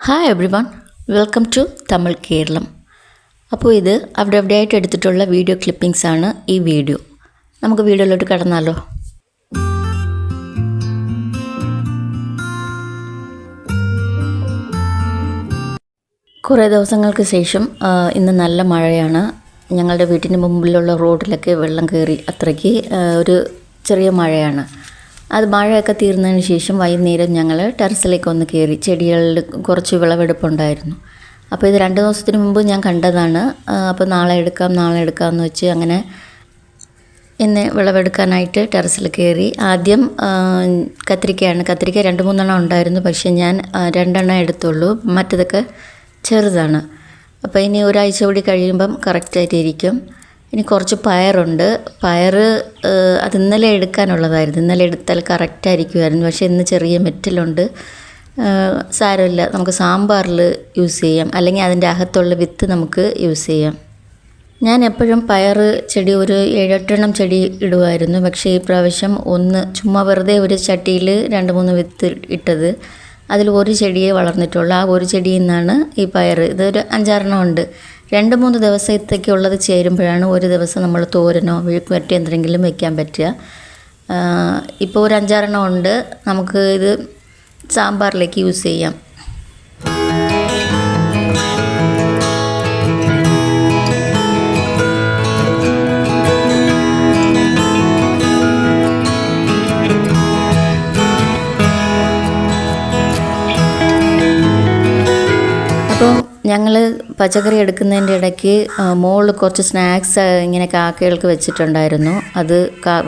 Hi everyone, welcome to Tamil Keralam. അപ്പോൾ ഇത് അവിടെയായിട്ട് എടുത്തിട്ടുള്ള വീഡിയോ ക്ലിപ്പിംഗ്സ് ആണ് ഈ വീഡിയോ. നമുക്ക് വീഡിയോയിലോട്ട് കടന്നാലോ. കുറേ ദിവസങ്ങൾക്ക് ശേഷം ഇന്ന് നല്ല മഴയാണ്. ഞങ്ങളുടെ വീട്ടിന് മുമ്പിലുള്ള റോഡിലൊക്കെ വെള്ളം കയറി, അത്രയ്ക്ക് ഒരു ചെറിയ മഴയാണ്. അത് മഴയൊക്കെ തീർന്നതിന് ശേഷം വൈകുന്നേരം ഞങ്ങൾ ടെറസിലേക്ക് ഒന്ന് കയറി. ചെടികളിൽ കുറച്ച് വിളവെടുപ്പുണ്ടായിരുന്നു. അപ്പോൾ ഇത് 2 ദിവസത്തിന് മുമ്പ് ഞാൻ കണ്ടതാണ്. അപ്പോൾ നാളെ എടുക്കാമെന്ന് വെച്ച് അങ്ങനെ ഇന്ന് വിളവെടുക്കാനായിട്ട് ടെറസിൽ കയറി. ആദ്യം കത്തിരിക്ക 2-3 ഉണ്ടായിരുന്നു. പക്ഷേ ഞാൻ 2 എടുത്തുള്ളൂ, മറ്റതൊക്കെ ചെറുതാണ്. അപ്പോൾ ഇനി ഒരാഴ്ച കൂടി കഴിയുമ്പം കറക്റ്റായിട്ടിരിക്കും. ഇനി കുറച്ച് പയറുണ്ട്. അത് ഇന്നലെ എടുക്കാനുള്ളതായിരുന്നു. ഇന്നലെ എടുത്താൽ കറക്റ്റായിരിക്കുമായിരുന്നു. പക്ഷേ ഇന്ന് ചെറിയ മെറ്റലുണ്ട്. സാരമില്ല, നമുക്ക് സാമ്പാറിൽ യൂസ് ചെയ്യാം, അല്ലെങ്കിൽ അതിൻ്റെ അകത്തുള്ള വിത്ത് നമുക്ക് യൂസ് ചെയ്യാം. ഞാൻ എപ്പോഴും പയർ ചെടി ഒരു 7-8 ചെടി ഇടുമായിരുന്നു. പക്ഷേ ഈ പ്രാവശ്യം ചുമ്മാ വെറുതെ ഒരു ചട്ടിയിൽ 2-3 വിത്ത് ഇട്ടത്. അതിൽ ഒരു ചെടിയെ വളർന്നിട്ടുള്ളൂ. ആ ഒരു ചെടിയിൽ നിന്നാണ് ഈ പയർ. ഇതൊരു 5-6 ഉണ്ട്. 2-3 ദിവസത്തേക്കുള്ളത് ചേരുമ്പോഴാണ് ഒരു ദിവസം നമ്മൾ തോരനോ മെഴുക്കുവരട്ടി എന്തെങ്കിലും വയ്ക്കാൻ പറ്റുക. ഇപ്പോൾ ഒരു 5-6 ഉണ്ട്. നമുക്ക് ഇത് സാമ്പാറിലേക്ക് യൂസ് ചെയ്യാം. അപ്പോൾ ഞങ്ങൾ പച്ചക്കറി എടുക്കുന്നതിൻ്റെ ഇടയ്ക്ക് മോള് കുറച്ച് സ്നാക്സ് ഇങ്ങനെ കാക്കകൾക്ക് വെച്ചിട്ടുണ്ടായിരുന്നു. അത്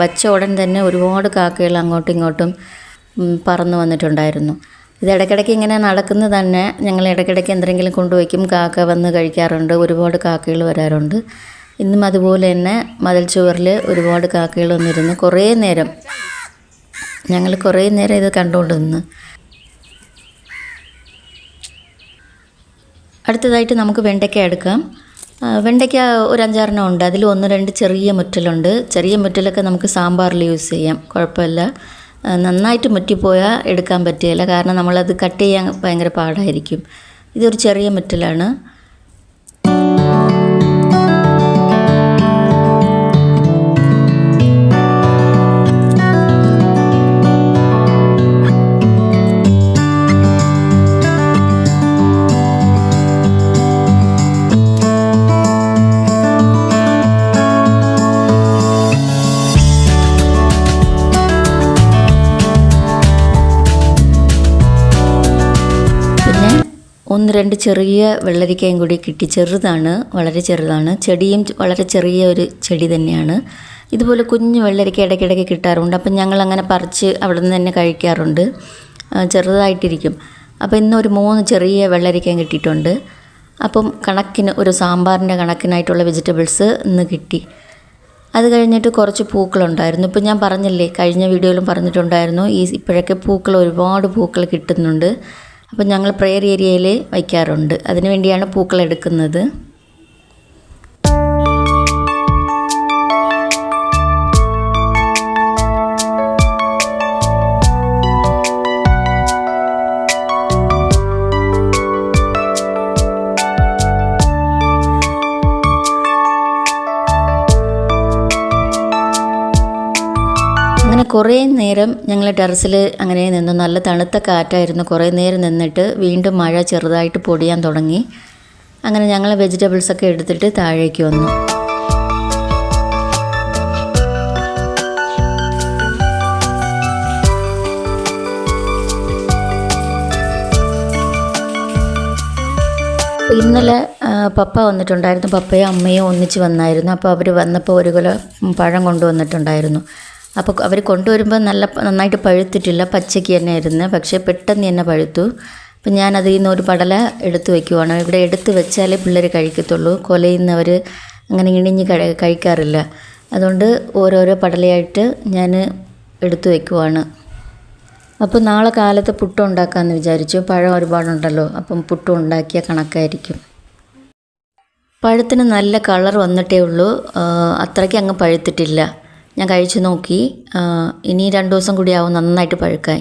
വച്ച ഉടൻ തന്നെ ഒരുപാട് കാക്കകൾ അങ്ങോട്ടും ഇങ്ങോട്ടും പറന്നു വന്നിട്ടുണ്ടായിരുന്നു. ഇത് ഇടയ്ക്കിടയ്ക്ക് ഇങ്ങനെ നടക്കുന്നത് തന്നെ. ഞങ്ങൾ ഇടയ്ക്കിടയ്ക്ക് എന്തെങ്കിലും കൊണ്ടുവയ്ക്കും. കാക്ക വന്ന് കഴിക്കാറുണ്ട്. ഒരുപാട് കാക്കകൾ വരാറുണ്ട്. ഇന്നും അതുപോലെ തന്നെ മതിൽ ചുവറിൽ ഒരുപാട് കാക്കകൾ വന്നിരുന്നു. ഞങ്ങൾ കുറേ നേരം ഇത് കണ്ടുകൊണ്ടിരുന്നു. അടുത്തതായിട്ട് നമുക്ക് വെണ്ടയ്ക്ക എടുക്കാം. വെണ്ടയ്ക്ക ഒരു 5-6 ഉണ്ട്. അതിൽ 1-2 ചെറിയ മുറ്റലുണ്ട്. ചെറിയ മുറ്റലൊക്കെ നമുക്ക് സാമ്പാറിൽ യൂസ് ചെയ്യാം, കുഴപ്പമില്ല. നന്നായിട്ട് മുറ്റിപ്പോയാൽ എടുക്കാൻ പറ്റുകയില്ല, കാരണം നമ്മളത് കട്ട് ചെയ്യാൻ ഭയങ്കര പാടായിരിക്കും. ഇതൊരു ചെറിയ മുറ്റലാണ്. പിന്നെ 1-2 ചെറിയ വെള്ളരിക്കയും കൂടി കിട്ടി. വളരെ ചെറുതാണ്. ചെടിയും വളരെ ചെറിയ ഒരു ചെടി തന്നെയാണ്. ഇതുപോലെ കുഞ്ഞു വെള്ളരിക്ക ഇടയ്ക്കിടയ്ക്ക് കിട്ടാറുണ്ട്. അപ്പം ഞങ്ങൾ അങ്ങനെ പറിച്ച് അവിടെ നിന്ന് തന്നെ കഴിക്കാറുണ്ട്. ചെറുതായിട്ടിരിക്കും. അപ്പോൾ ഇന്നൊരു 3 ചെറിയ വെള്ളരിക്കയും കിട്ടിയിട്ടുണ്ട്. അപ്പം ഒരു സാമ്പാറിൻ്റെ കണക്കിനായിട്ടുള്ള വെജിറ്റബിൾസ് ഇന്ന് കിട്ടി. അത് കഴിഞ്ഞിട്ട് കുറച്ച് പൂക്കളുണ്ടായിരുന്നു. ഇപ്പം ഞാൻ പറഞ്ഞില്ലേ, കഴിഞ്ഞ വീഡിയോയിലും പറഞ്ഞിട്ടുണ്ടായിരുന്നു, ഇപ്പോഴൊക്കെ ഒരുപാട് പൂക്കൾ കിട്ടുന്നുണ്ട്. അപ്പം ഞങ്ങൾ പ്രെയർ ഏരിയയിൽ വയ്ക്കാറുണ്ട്. അതിനു വേണ്ടിയാണ് പൂക്കൾ എടുക്കുന്നത്. അങ്ങനെ കുറേ നേരം ഞങ്ങൾ ടെറസിൽ അങ്ങനെ നിന്നു. നല്ല തണുത്ത കാറ്റായിരുന്നു. കുറേ നേരം നിന്നിട്ട് വീണ്ടും മഴ ചെറുതായിട്ട് പൊടിയാൻ തുടങ്ങി. അങ്ങനെ ഞങ്ങൾ വെജിറ്റബിൾസൊക്കെ എടുത്തിട്ട് താഴേക്ക് വന്നു. ഇന്നലെ പപ്പ വന്നിട്ടുണ്ടായിരുന്നു. പപ്പയും അമ്മയും ഒന്നിച്ച് വന്നായിരുന്നു. അപ്പോൾ അവർ വന്നപ്പോൾ 1 കിലോ പഴം കൊണ്ടുവന്നിട്ടുണ്ടായിരുന്നു. അപ്പോൾ അവർ കൊണ്ടുവരുമ്പോൾ നന്നായിട്ട് പഴുത്തിട്ടില്ല, പച്ചയ്ക്ക് തന്നെ ആയിരുന്നു. പക്ഷേ പെട്ടെന്ന് തന്നെ പഴുത്തു. അപ്പം ഞാനതിൽ നിന്ന് ഒരു പടല എടുത്ത് വയ്ക്കുവാണ്. ഇവിടെ എടുത്ത് വെച്ചാലേ പിള്ളേർ കഴിക്കത്തുള്ളൂ. കൊലയിൽ നിന്ന് അവർ അങ്ങനെ ഇണിഞ്ഞ് കഴിക്കാറില്ല. അതുകൊണ്ട് ഓരോരോ പടലയായിട്ട് ഞാൻ എടുത്ത് വയ്ക്കുവാണ്. അപ്പോൾ നാളെ കാലത്ത് പുട്ടും ഉണ്ടാക്കാമെന്ന് വിചാരിച്ചു. പഴം ഒരുപാടുണ്ടല്ലോ, അപ്പം പുട്ടും ഉണ്ടാക്കിയ കണക്കായിരിക്കും. പഴത്തിന് നല്ല കളർ വന്നിട്ടേ ഉള്ളൂ, അത്രയ്ക്ക് അങ്ങ് പഴുത്തിട്ടില്ല. ഞാൻ കഴിച്ചു നോക്കി. ഇനി 2 ദിവസം കൂടി ആവും നന്നായിട്ട് പഴുക്കാൻ.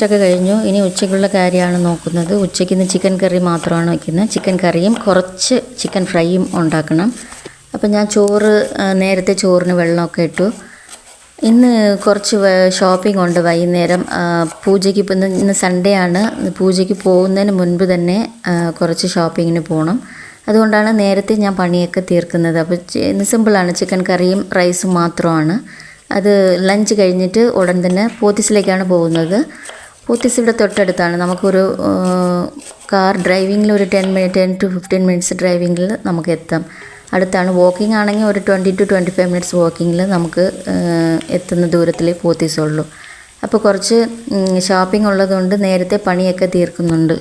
ഒക്കെ കഴിഞ്ഞു. ഇനി ഉച്ചയ്ക്കുള്ള കാര്യമാണ് നോക്കുന്നത്. ഉച്ചയ്ക്ക് ഇന്ന് ചിക്കൻ കറി മാത്രമാണ് വയ്ക്കുന്നത്. ചിക്കൻ കറിയും കുറച്ച് ചിക്കൻ ഫ്രൈയും ഉണ്ടാക്കണം. അപ്പം ഞാൻ നേരത്തെ ചോറിന് വെള്ളമൊക്കെ ഇട്ടു. ഇന്ന് കുറച്ച് ഷോപ്പിംഗ് ഉണ്ട് വൈകുന്നേരം. പൂജയ്ക്ക് ഇപ്പം ഇന്ന് സൺഡേ ആണ്. പൂജയ്ക്ക് പോകുന്നതിന് മുൻപ് തന്നെ കുറച്ച് ഷോപ്പിങ്ങിന് പോകണം. അതുകൊണ്ടാണ് നേരത്തെ ഞാൻ പണിയൊക്കെ തീർക്കുന്നത്. അപ്പോൾ ഇന്ന് സിമ്പിളാണ്, ചിക്കൻ കറിയും റൈസും മാത്രമാണ്. അത് ലഞ്ച് കഴിഞ്ഞിട്ട് ഉടൻ തന്നെ പോത്തീസിലേക്കാണ് പോകുന്നത്. പോത്തീസ് ഇവിടെ തൊട്ടടുത്താണ്. നമുക്കൊരു കാർ ഡ്രൈവിങ്ങിൽ ഒരു 10 to 15 മിനിറ്റ്സ് ഡ്രൈവിങ്ങിൽ നമുക്ക് എത്താം. അടുത്താണ്. വാക്കിംഗ് ആണെങ്കിൽ ഒരു 20 to 25 മിനിറ്റ്സ് വാക്കിങ്ങിൽ നമുക്ക് എത്തുന്ന ദൂരത്തിലേ പോത്തീസുള്ളൂ. അപ്പോൾ കുറച്ച് ഷോപ്പിംഗ് ഉള്ളതുകൊണ്ട് നേരത്തെ പണിയൊക്കെ തീർക്കുന്നുണ്ട്.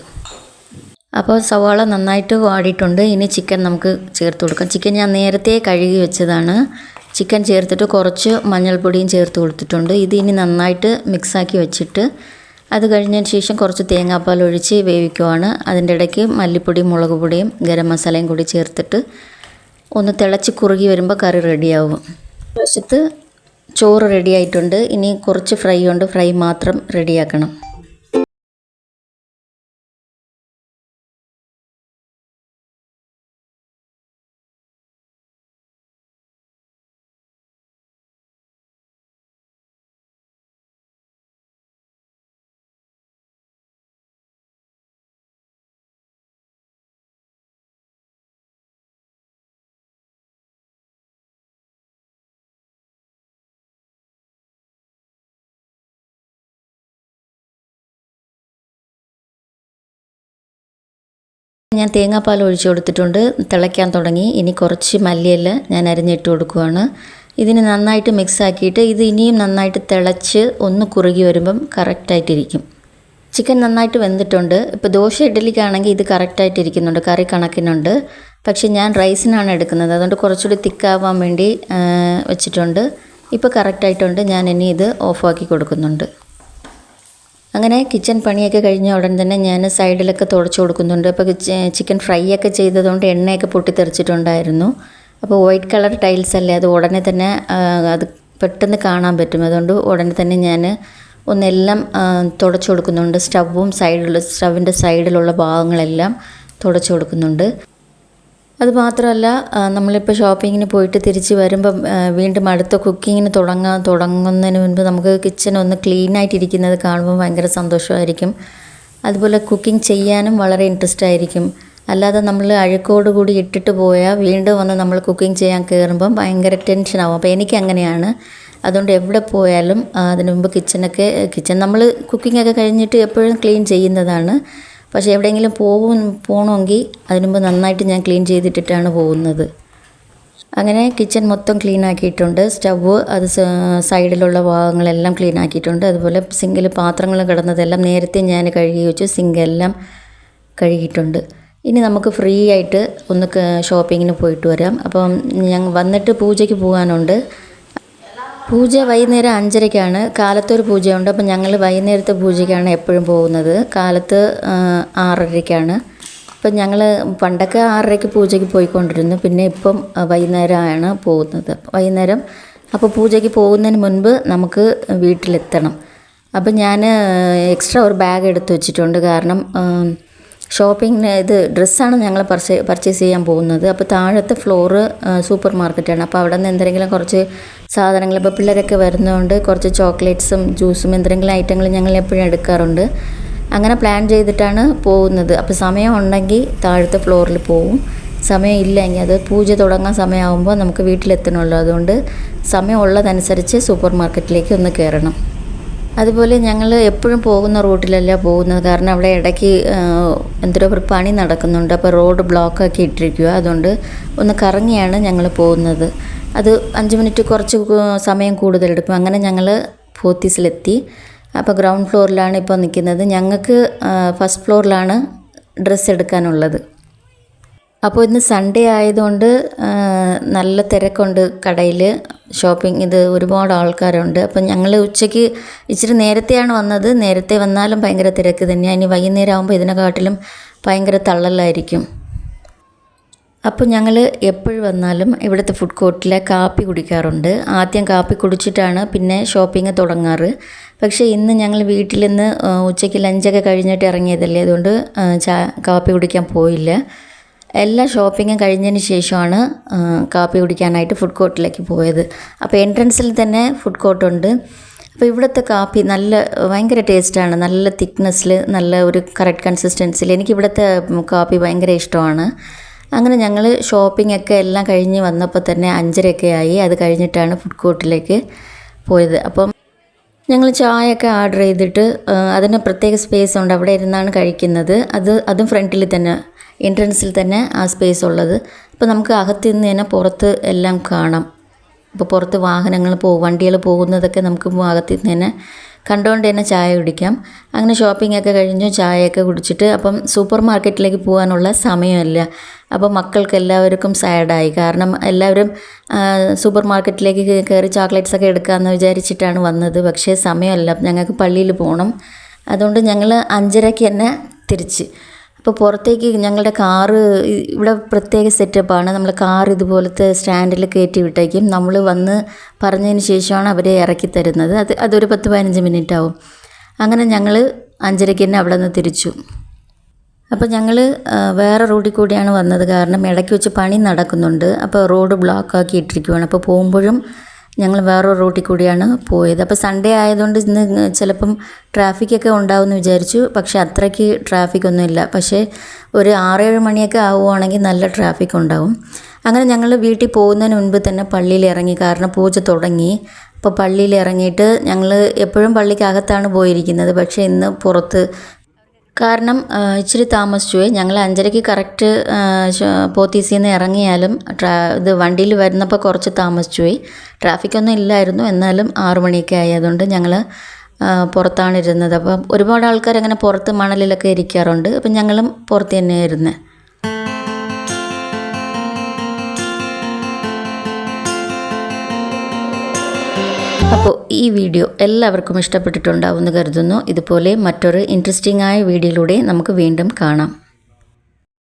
അപ്പോൾ സവാള നന്നായിട്ട് വാടിയിട്ടുണ്ട്. ഇനി ചിക്കൻ നമുക്ക് ചേർത്ത് കൊടുക്കാം. ചിക്കൻ ഞാൻ നേരത്തെ കഴുകി വെച്ചതാണ്. ചിക്കൻ ചേർത്തിട്ട് കുറച്ച് മഞ്ഞൾപ്പൊടിയും ചേർത്ത് കൊടുത്തിട്ടുണ്ട്. ഇത് ഇനി നന്നായിട്ട് മിക്സാക്കി വെച്ചിട്ട് അത് കഴിഞ്ഞതിന് ശേഷം കുറച്ച് തേങ്ങാപ്പാൽ ഒഴിച്ച് വേവിക്കുവാണ്. അതിൻ്റെ ഇടയ്ക്ക് മല്ലിപ്പൊടിയും മുളക് പൊടിയും ഗരം മസാലയും കൂടി ചേർത്തിട്ട് ഒന്ന് തിളച്ച് കുറുകി വരുമ്പോൾ കറി റെഡിയാവും. വശത്ത് ചോറ് റെഡിയായിട്ടുണ്ട്. ഇനി കുറച്ച് ഫ്രൈ ഉണ്ട്, ഫ്രൈ മാത്രം റെഡിയാക്കണം. ഞാൻ തേങ്ങാപ്പാൽ ഒഴിച്ച് കൊടുത്തിട്ടുണ്ട്. തിളയ്ക്കാൻ തുടങ്ങി. ഇനി കുറച്ച് മല്ലിയില ഞാൻ അരിഞ്ഞിട്ട് കൊടുക്കുവാണ്. ഇതിന് നന്നായിട്ട് മിക്സ് ആക്കിയിട്ട് ഇത് ഇനിയും നന്നായിട്ട് തിളച്ച് ഒന്ന് കുറുകി വരുമ്പം കറക്റ്റായിട്ടിരിക്കും. ചിക്കൻ നന്നായിട്ട് വെന്തിട്ടുണ്ട്. ഇപ്പോൾ ദോശ ഇഡ്ഡലിക്കാണെങ്കിൽ ഇത് കറക്റ്റായിട്ടിരിക്കുന്നുണ്ട്, കറി കണക്കിനുണ്ട്. പക്ഷേ ഞാൻ റൈസിനാണ് എടുക്കുന്നത്, അതുകൊണ്ട് കുറച്ചുകൂടി തിക്കാവാൻ വേണ്ടി വെച്ചിട്ടുണ്ട്. ഇപ്പോൾ കറക്റ്റായിട്ടുണ്ട്. ഞാൻ ഇനി ഇത് ഓഫാക്കി കൊടുക്കുന്നുണ്ട്. അങ്ങനെ കിച്ചൺ പണിയൊക്കെ കഴിഞ്ഞ ഉടൻ തന്നെ ഞാൻ സൈഡിലൊക്കെ തുടച്ച് കൊടുക്കുന്നുണ്ട്. അപ്പോൾ ചിക്കൻ ഫ്രൈ ഒക്കെ ചെയ്തതുകൊണ്ട് എണ്ണയൊക്കെ പൊട്ടിത്തെറിച്ചിട്ടുണ്ടായിരുന്നു. അപ്പോൾ വൈറ്റ് കളർ ടൈൽസ് അല്ലേ, അത് ഉടനെ തന്നെ അത് പെട്ടെന്ന് കാണാൻ പറ്റും. അതുകൊണ്ട് ഉടനെ തന്നെ ഞാൻ ഒന്നെല്ലാം തുടച്ച് കൊടുക്കുന്നുണ്ട്. സ്റ്റവിൻ്റെ സൈഡിലുള്ള ഭാഗങ്ങളെല്ലാം തുടച്ച് കൊടുക്കുന്നുണ്ട്. അതുമാത്രമല്ല, നമ്മളിപ്പോൾ ഷോപ്പിങ്ങിന് പോയിട്ട് തിരിച്ച് വരുമ്പം വീണ്ടും അടുത്ത കുക്കിങ്ങിന് തുടങ്ങുന്നതിന് മുൻപ് നമുക്ക് കിച്ചൺ ഒന്ന് ക്ലീനായിട്ടിരിക്കുന്നത് കാണുമ്പോൾ ഭയങ്കര സന്തോഷമായിരിക്കും. അതുപോലെ കുക്കിംഗ് ചെയ്യാനും വളരെ ഇൻട്രസ്റ്റ് ആയിരിക്കും. അല്ലാതെ നമ്മൾ അഴുക്കോടുകൂടി ഇട്ടിട്ട് പോയാൽ വീണ്ടും വന്ന് നമ്മൾ കുക്കിംഗ് ചെയ്യാൻ കയറുമ്പം ഭയങ്കര ടെൻഷനാവും. അപ്പോൾ എനിക്കങ്ങനെയാണ്. അതുകൊണ്ട് എവിടെ പോയാലും അതിന് മുമ്പ് കിച്ചൺ നമ്മൾ കുക്കിങ്ങൊക്കെ കഴിഞ്ഞിട്ട് എപ്പോഴും ക്ലീൻ ചെയ്യുന്നതാണ്. പക്ഷേ എവിടെയെങ്കിലും പോകണമെങ്കിൽ അതിന് മുമ്പ് നന്നായിട്ട് ഞാൻ ക്ലീൻ ചെയ്തിട്ടിട്ടാണ് പോകുന്നത്. അങ്ങനെ കിച്ചൺ മൊത്തം ക്ലീൻ ആക്കിയിട്ടുണ്ട്. സ്റ്റവ് അത് സൈഡിലുള്ള ഭാഗങ്ങളെല്ലാം ക്ലീൻ ആക്കിയിട്ടുണ്ട്. അതുപോലെ സിങ്കിൽ പാത്രങ്ങൾ കിടന്നതെല്ലാം നേരത്തെ ഞാൻ കഴുകി വെച്ചു. സിങ്കെല്ലാം കഴുകിയിട്ടുണ്ട്. ഇനി നമുക്ക് ഫ്രീ ആയിട്ട് ഒന്ന് ഷോപ്പിങ്ങിന് പോയിട്ട് വരാം. അപ്പം ഞാൻ വന്നിട്ട് പൂജയ്ക്ക് പോകാനുണ്ട്. പൂജ വൈകുന്നേരം 5:30-ക്കാണ്. കാലത്തൊരു പൂജയുണ്ട്. അപ്പം ഞങ്ങൾ വൈകുന്നേരത്തെ പൂജയ്ക്കാണ് എപ്പോഴും പോകുന്നത്. കാലത്ത് 6:30-ക്കാണ്. അപ്പം ഞങ്ങൾ പണ്ടൊക്കെ 6:30-ക്ക് പൂജയ്ക്ക് പോയിക്കൊണ്ടിരുന്നു. പിന്നെ ഇപ്പം വൈകുന്നേരമാണ് പോകുന്നത്. വൈകുന്നേരം അപ്പോൾ പൂജയ്ക്ക് പോകുന്നതിന് മുൻപ് നമുക്ക് വീട്ടിലെത്തണം. അപ്പം ഞാൻ എക്സ്ട്രാ ഒരു ബാഗ് എടുത്ത് വെച്ചിട്ടുണ്ട്. കാരണം ഷോപ്പിങ്ങിന് ഡ്രസ്സാണ് ഞങ്ങൾ പർച്ചേസ് ചെയ്യാൻ പോകുന്നത്. അപ്പോൾ താഴത്തെ ഫ്ലോറ് സൂപ്പർ മാർക്കറ്റാണ്. അപ്പോൾ അവിടെ നിന്ന് എന്തെങ്കിലും കുറച്ച് സാധനങ്ങൾ, ഇപ്പോൾ പിള്ളേരൊക്കെ വരുന്നതുകൊണ്ട് കുറച്ച് ചോക്ലേറ്റ്സും ജ്യൂസും എന്തെങ്കിലും ഐറ്റങ്ങൾ ഞങ്ങൾ എപ്പോഴും എടുക്കാറുണ്ട്. അങ്ങനെ പ്ലാൻ ചെയ്തിട്ടാണ് പോകുന്നത്. അപ്പോൾ സമയം ഉണ്ടെങ്കിൽ താഴത്തെ ഫ്ലോറിൽ പോവും. സമയം ഇല്ലെങ്കിൽ അത് പൂജ തുടങ്ങാൻ സമയമാകുമ്പോൾ നമുക്ക് വീട്ടിലെത്തണമല്ലോ. അതുകൊണ്ട് സമയം ഉള്ളതനുസരിച്ച് സൂപ്പർ മാർക്കറ്റിലേക്ക് ഒന്ന് കയറണം. അതുപോലെ ഞങ്ങൾ എപ്പോഴും പോകുന്ന റൂട്ടിലല്ല പോകുന്നത്. കാരണം അവിടെ ഇടയ്ക്ക് എന്തോ ഒരു പണി നടക്കുന്നുണ്ട്. അപ്പോൾ റോഡ് ബ്ലോക്കാക്കി ഇട്ടിരിക്കുക. അതുകൊണ്ട് ഒന്ന് കറങ്ങിയാണ് ഞങ്ങൾ പോകുന്നത്. അത് 5 മിനിറ്റ് കുറച്ച് സമയം കൂടുതലെടുക്കും. അങ്ങനെ ഞങ്ങൾ പോത്തീസിലെത്തി. അപ്പോൾ ഗ്രൗണ്ട് ഫ്ലോറിലാണ് ഇപ്പോൾ നിൽക്കുന്നത്. ഞങ്ങൾക്ക് ഫസ്റ്റ് ഫ്ലോറിലാണ് ഡ്രസ്സ് എടുക്കാനുള്ളത്. അപ്പോൾ ഇന്ന് സൺഡേ ആയതുകൊണ്ട് നല്ല തിരക്കുണ്ട് കടയിൽ. ഷോപ്പിംഗ് ഒരുപാട് ആൾക്കാരുണ്ട്. അപ്പം ഞങ്ങൾ ഉച്ചയ്ക്ക് ഇച്ചിരി നേരത്തെയാണ് വന്നത്. നേരത്തെ വന്നാലും ഭയങ്കര തിരക്ക് തന്നെയാണ്. ഇനി വൈകുന്നേരം ആകുമ്പോൾ ഇതിനെക്കാട്ടിലും ഭയങ്കര തള്ളലായിരിക്കും. അപ്പോൾ ഞങ്ങൾ എപ്പോഴും വന്നാലും ഇവിടുത്തെ ഫുഡ് കോർട്ടിലെ കാപ്പി കുടിക്കാറുണ്ട്. ആദ്യം കാപ്പി കുടിച്ചിട്ടാണ് പിന്നെ ഷോപ്പിംഗ് തുടങ്ങാറ്. പക്ഷേ ഇന്ന് ഞങ്ങൾ വീട്ടിൽ നിന്ന് ഉച്ചയ്ക്ക് ലഞ്ചൊക്കെ കഴിഞ്ഞിട്ട് ഇറങ്ങിയതല്ലേ, അതുകൊണ്ട് കാപ്പി കുടിക്കാൻ പോയില്ല. എല്ലാ ഷോപ്പിങ്ങും കഴിഞ്ഞതിന് ശേഷമാണ് കാപ്പി കുടിക്കാനായിട്ട് ഫുഡ് കോർട്ടിലേക്ക് പോയത്. അപ്പോൾ എൻട്രൻസിൽ തന്നെ ഫുഡ് കോർട്ടുണ്ട്. അപ്പോൾ ഇവിടുത്തെ കാപ്പി ഭയങ്കര ടേസ്റ്റാണ്, നല്ല തിക്നെസ്സിൽ, നല്ല ഒരു കറക്റ്റ് കൺസിസ്റ്റൻസിൽ. എനിക്ക് ഇവിടുത്തെ കാപ്പി ഭയങ്കര ഇഷ്ടമാണ്. അങ്ങനെ ഞങ്ങൾ ഷോപ്പിംഗ് ഒക്കെ എല്ലാം കഴിഞ്ഞ് വന്നപ്പോൾ തന്നെ 5:30 ആയി. അത് കഴിഞ്ഞിട്ടാണ് ഫുഡ് കോർട്ടിലേക്ക് പോയത്. അപ്പം ഞങ്ങൾ ചായയൊക്കെ ഓർഡർ ചെയ്തിട്ട് അതിന് പ്രത്യേക സ്പേസ് ഉണ്ട്, അവിടെ ഇരുന്നാണ് കഴിക്കുന്നത്. അതും ഫ്രണ്ടിൽ തന്നെ, എൻട്രൻസിൽ തന്നെ ആ സ്പേസ് ഉള്ളത്. അപ്പോൾ നമുക്ക് അകത്ത് നിന്ന് തന്നെ പുറത്ത് എല്ലാം കാണാം. അപ്പോൾ പുറത്ത് വണ്ടികൾ പോകുന്നതൊക്കെ നമുക്ക് അകത്ത് നിന്ന് തന്നെ കണ്ടുകൊണ്ട് തന്നെ ചായ കുടിക്കാം. അങ്ങനെ ഷോപ്പിംഗ് ഒക്കെ കഴിഞ്ഞു, ചായയൊക്കെ കുടിച്ചിട്ട് അപ്പം സൂപ്പർ മാർക്കറ്റിലേക്ക് പോകാനുള്ള സമയമല്ല. അപ്പോൾ മക്കൾക്ക് എല്ലാവർക്കും സാഡായി. കാരണം എല്ലാവരും സൂപ്പർ മാർക്കറ്റിലേക്ക് കയറി ചോക്ലേറ്റ്സ് ഒക്കെ എടുക്കാമെന്ന് വിചാരിച്ചിട്ടാണ് വന്നത്. പക്ഷേ സമയമല്ല, ഞങ്ങൾക്ക് പള്ളിയിൽ പോകണം. അതുകൊണ്ട് ഞങ്ങൾ 5:30 തന്നെ തിരിച്ച്. അപ്പോൾ പുറത്തേക്ക് ഞങ്ങളുടെ കാറ്, ഇവിടെ പ്രത്യേക സെറ്റപ്പാണ്. നമ്മൾ കാർ ഇതുപോലത്തെ സ്റ്റാൻഡിൽ കയറ്റി വിട്ടേക്കും. നമ്മൾ വന്ന് പറഞ്ഞതിന് ശേഷമാണ് അവരെ ഇറക്കി തരുന്നത്. അതൊരു 10-15 മിനിറ്റ് ആവും. അങ്ങനെ ഞങ്ങൾ 5:30 തന്നെ അവിടെ നിന്ന് തിരിച്ചു. അപ്പോൾ ഞങ്ങൾ വേറെ റോഡിൽ കൂടിയാണ് വന്നത്, കാരണം ഇടയ്ക്ക് വെച്ച് പണി നടക്കുന്നുണ്ട്. അപ്പോൾ റോഡ് ബ്ലോക്കാക്കി ഇട്ടിരിക്കുവാണ്. അപ്പോൾ പോകുമ്പോഴും ഞങ്ങൾ വേറൊരു റൂട്ടിൽ കൂടിയാണ് പോയത്. അപ്പോൾ സൺഡേ ആയതുകൊണ്ട് ഇന്ന് ചിലപ്പം ട്രാഫിക്കൊക്കെ ഉണ്ടാവുമെന്ന് വിചാരിച്ചു. പക്ഷേ അത്രയ്ക്ക് ട്രാഫിക്കൊന്നും ഇല്ല. പക്ഷേ ഒരു 6-7 മണിയൊക്കെ ആവുകയാണെങ്കിൽ നല്ല ട്രാഫിക് ഉണ്ടാവും. അങ്ങനെ ഞങ്ങൾ വീട്ടിൽ പോകുന്നതിന് മുൻപ് തന്നെ പള്ളിയിൽ ഇറങ്ങി, കാരണം പൂജ തുടങ്ങി. അപ്പോൾ പള്ളിയിൽ ഇറങ്ങിയിട്ട് ഞങ്ങൾ എപ്പോഴും പള്ളിക്കകത്താണ് പോയിരിക്കുന്നത്. പക്ഷേ ഇന്ന് പുറത്ത്, കാരണം ഇച്ചിരി താമസിച്ചു പോയി. ഞങ്ങൾ 5:30 കറക്റ്റ് പോത്തീസിൽ നിന്ന് ഇറങ്ങിയാലും ഇത് വണ്ടിയിൽ വരുന്നപ്പോൾ കുറച്ച് താമസിച്ചു പോയി. ട്രാഫിക്കൊന്നും ഇല്ലായിരുന്നു, എന്നാലും 6 മണിയൊക്കെ ആയതുകൊണ്ട് ഞങ്ങൾ പുറത്താണ് ഇരുന്നത്. അപ്പം ഒരുപാട് ആൾക്കാർ അങ്ങനെ പുറത്ത് മണലിലൊക്കെ ഇരിക്കാറുണ്ട്. അപ്പം ഞങ്ങളും പുറത്ത് തന്നെയാണ് ഇരുന്നത്. അപ്പോൾ ഈ വീഡിയോ എല്ലാവർക്കും ഇഷ്ടപ്പെട്ടിട്ടുണ്ടാവുമെന്ന് കരുതുന്നു. ഇതുപോലെ മറ്റൊരു ഇൻട്രസ്റ്റിംഗ് ആയ വീഡിയോയിലൂടെ നമുക്ക് വീണ്ടും കാണാം.